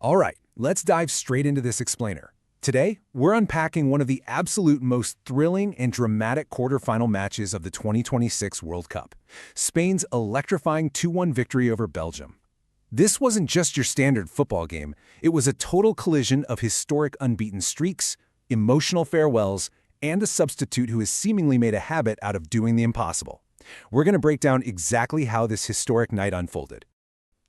All right, let's dive straight into this explainer. Today, we're unpacking one of the absolute most thrilling and dramatic quarterfinal matches of the 2026 World Cup, Spain's electrifying 2-1 victory over Belgium. This wasn't just your standard football game, it was a total collision of historic unbeaten streaks, emotional farewells, and a substitute who has seemingly made a habit out of doing the impossible. We're going to break down exactly how this historic night unfolded.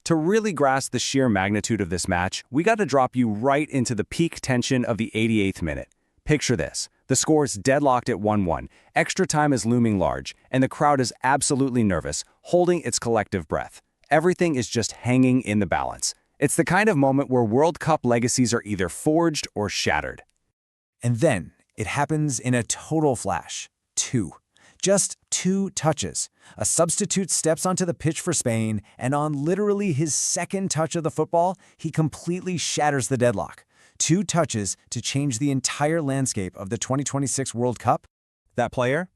To really grasp the sheer magnitude of this match, we got to drop you right into the peak tension of the 88th minute. Picture this. The score's deadlocked at 1-1, extra time is looming large, and the crowd is absolutely nervous, holding its collective breath. Everything is just hanging in the balance. It's the kind of moment where World Cup legacies are either forged or shattered. And then, it happens in a total flash. Just two touches. A substitute steps onto the pitch for Spain, and on literally his second touch of the football, he completely shatters the deadlock. 2 touches to change the entire landscape of the 2026 World Cup. That player?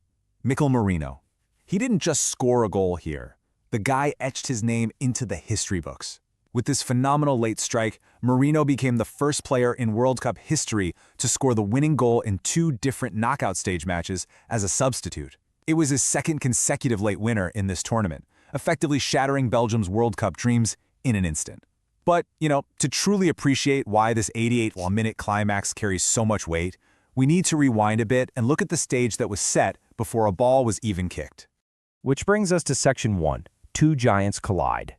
Mikel Merino. He didn't just score a goal here. The guy etched his name into the history books. With this phenomenal late strike, Merino became the first player in World Cup history to score the winning goal in 2 different knockout stage matches as a substitute. It was his second consecutive late winner in this tournament, effectively shattering Belgium's World Cup dreams in an instant. But, to truly appreciate why this 88-minute climax carries so much weight, we need to rewind a bit and look at the stage that was set before a ball was even kicked. Which brings us to Section 1, 2 giants collide.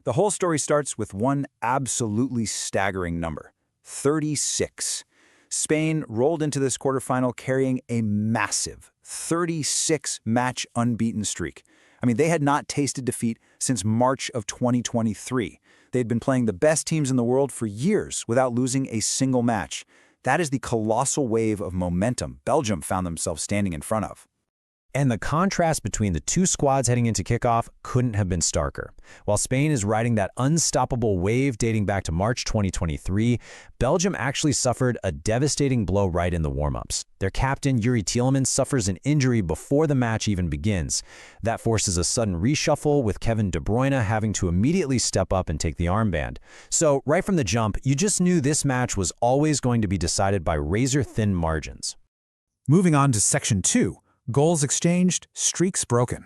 The whole story starts with one absolutely staggering number, 36. Spain rolled into this quarterfinal carrying a massive 36-match unbeaten streak. They had not tasted defeat since March of 2023. They'd been playing the best teams in the world for years without losing a single match. That is the colossal wave of momentum Belgium found themselves standing in front of. And the contrast between the 2 squads heading into kickoff couldn't have been starker. While Spain is riding that unstoppable wave dating back to March 2023, Belgium actually suffered a devastating blow right in the warm-ups. Their captain, Yuri Tielemans, suffers an injury before the match even begins. That forces a sudden reshuffle, with Kevin De Bruyne having to immediately step up and take the armband. So, right from the jump, you just knew this match was always going to be decided by razor-thin margins. Moving on to Section 2. Goals exchanged, streaks broken.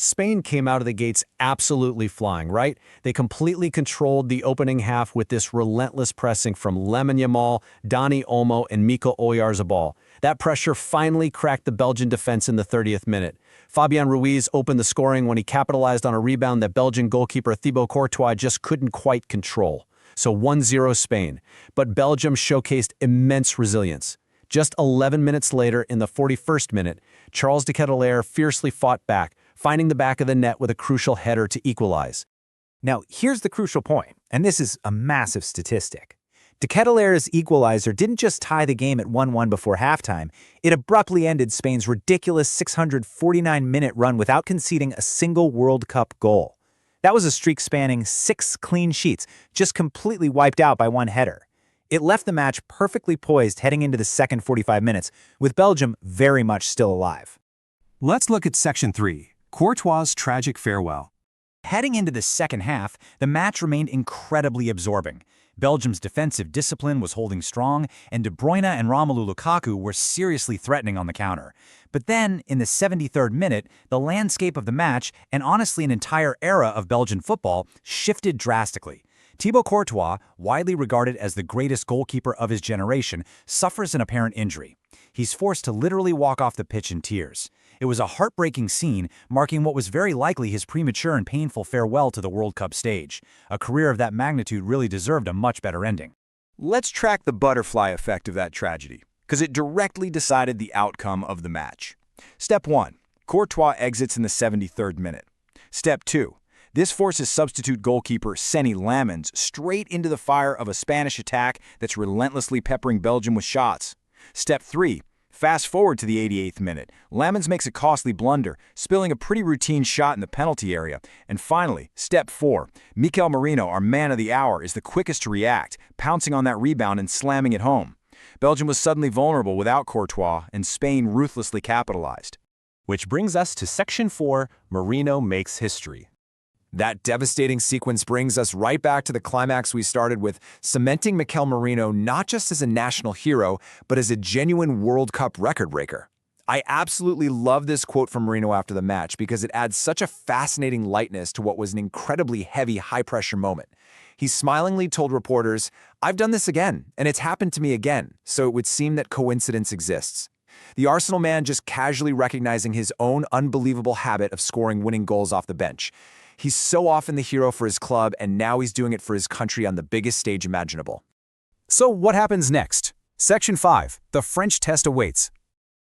Spain came out of the gates absolutely flying, right? They completely controlled the opening half with this relentless pressing from Lamine Yamal, Dani Olmo, and Mikel Oyarzabal. That pressure finally cracked the Belgian defense in the 30th minute. Fabian Ruiz opened the scoring when he capitalized on a rebound that Belgian goalkeeper Thibaut Courtois just couldn't quite control. So 1-0 Spain. But Belgium showcased immense resilience. Just 11 minutes later, in the 41st minute, Charles de Ketelaere fiercely fought back, finding the back of the net with a crucial header to equalize. Now, here's the crucial point, and this is a massive statistic. De Ketelaire's equalizer didn't just tie the game at 1-1 before halftime, it abruptly ended Spain's ridiculous 649-minute run without conceding a single World Cup goal. That was a streak spanning 6 clean sheets, just completely wiped out by one header. It left the match perfectly poised heading into the second 45 minutes, with Belgium very much still alive. Let's look at Section 3, Courtois' tragic farewell. Heading into the second half, the match remained incredibly absorbing. Belgium's defensive discipline was holding strong, and De Bruyne and Romelu Lukaku were seriously threatening on the counter. But then, in the 73rd minute, the landscape of the match, and honestly an entire era of Belgian football, shifted drastically. Thibaut Courtois, widely regarded as the greatest goalkeeper of his generation, suffers an apparent injury. He's forced to literally walk off the pitch in tears. It was a heartbreaking scene, marking what was very likely his premature and painful farewell to the World Cup stage. A career of that magnitude really deserved a much better ending. Let's track the butterfly effect of that tragedy, because it directly decided the outcome of the match. Step 1. Courtois exits in the 73rd minute. Step 2. This forces substitute goalkeeper Seny Lamens straight into the fire of a Spanish attack that's relentlessly peppering Belgium with shots. Step 3. Fast forward to the 88th minute. Lamens makes a costly blunder, spilling a pretty routine shot in the penalty area. And finally, Step 4. Mikel Merino, our man of the hour, is the quickest to react, pouncing on that rebound and slamming it home. Belgium was suddenly vulnerable without Courtois, and Spain ruthlessly capitalized. Which brings us to Section 4, Merino makes history. That devastating sequence brings us right back to the climax we started with, cementing Mikel Merino not just as a national hero, but as a genuine World Cup record breaker. I absolutely love this quote from Merino after the match because it adds such a fascinating lightness to what was an incredibly heavy, high-pressure moment. He smilingly told reporters, "I've done this again, and it's happened to me again, so it would seem that coincidence exists." The Arsenal man just casually recognizing his own unbelievable habit of scoring winning goals off the bench. He's so often the hero for his club, and now he's doing it for his country on the biggest stage imaginable. So what happens next? Section 5. The French test awaits.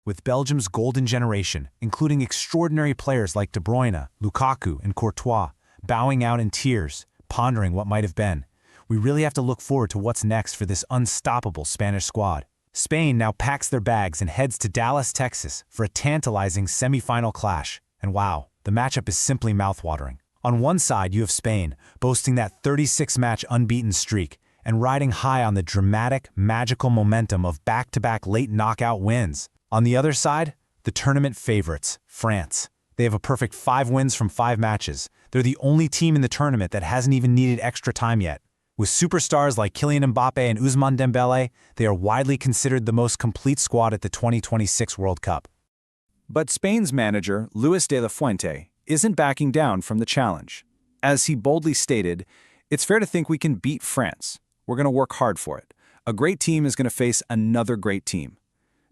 With Belgium's golden generation, including extraordinary players like De Bruyne, Lukaku, and Courtois, bowing out in tears, pondering what might have been, we really have to look forward to what's next for this unstoppable Spanish squad. Spain now packs their bags and heads to Dallas, Texas for a tantalizing semi-final clash. And wow, the matchup is simply mouthwatering. On one side, you have Spain, boasting that 36-match unbeaten streak and riding high on the dramatic, magical momentum of back-to-back late knockout wins. On the other side, the tournament favorites, France. They have a perfect 5 wins from 5 matches. They're the only team in the tournament that hasn't even needed extra time yet. With superstars like Kylian Mbappe and Ousmane Dembele, they are widely considered the most complete squad at the 2026 World Cup. But Spain's manager, Luis de la Fuente, isn't backing down from the challenge. As he boldly stated, "It's fair to think we can beat France. We're going to work hard for it. A great team is going to face another great team."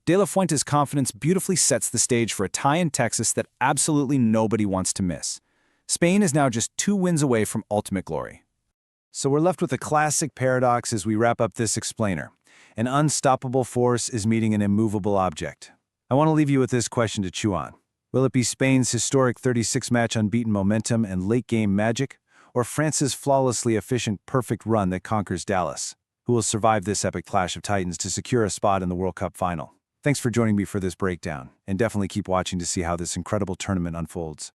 De La Fuente's confidence beautifully sets the stage for a tie in Texas that absolutely nobody wants to miss. Spain is now just 2 wins away from ultimate glory. So we're left with a classic paradox as we wrap up this explainer. An unstoppable force is meeting an immovable object. I want to leave you with this question to chew on. Will it be Spain's historic 36-match unbeaten momentum and late-game magic, or France's flawlessly efficient perfect run that conquers Dallas? Who will survive this epic clash of titans to secure a spot in the World Cup final? Thanks for joining me for this breakdown, and definitely keep watching to see how this incredible tournament unfolds.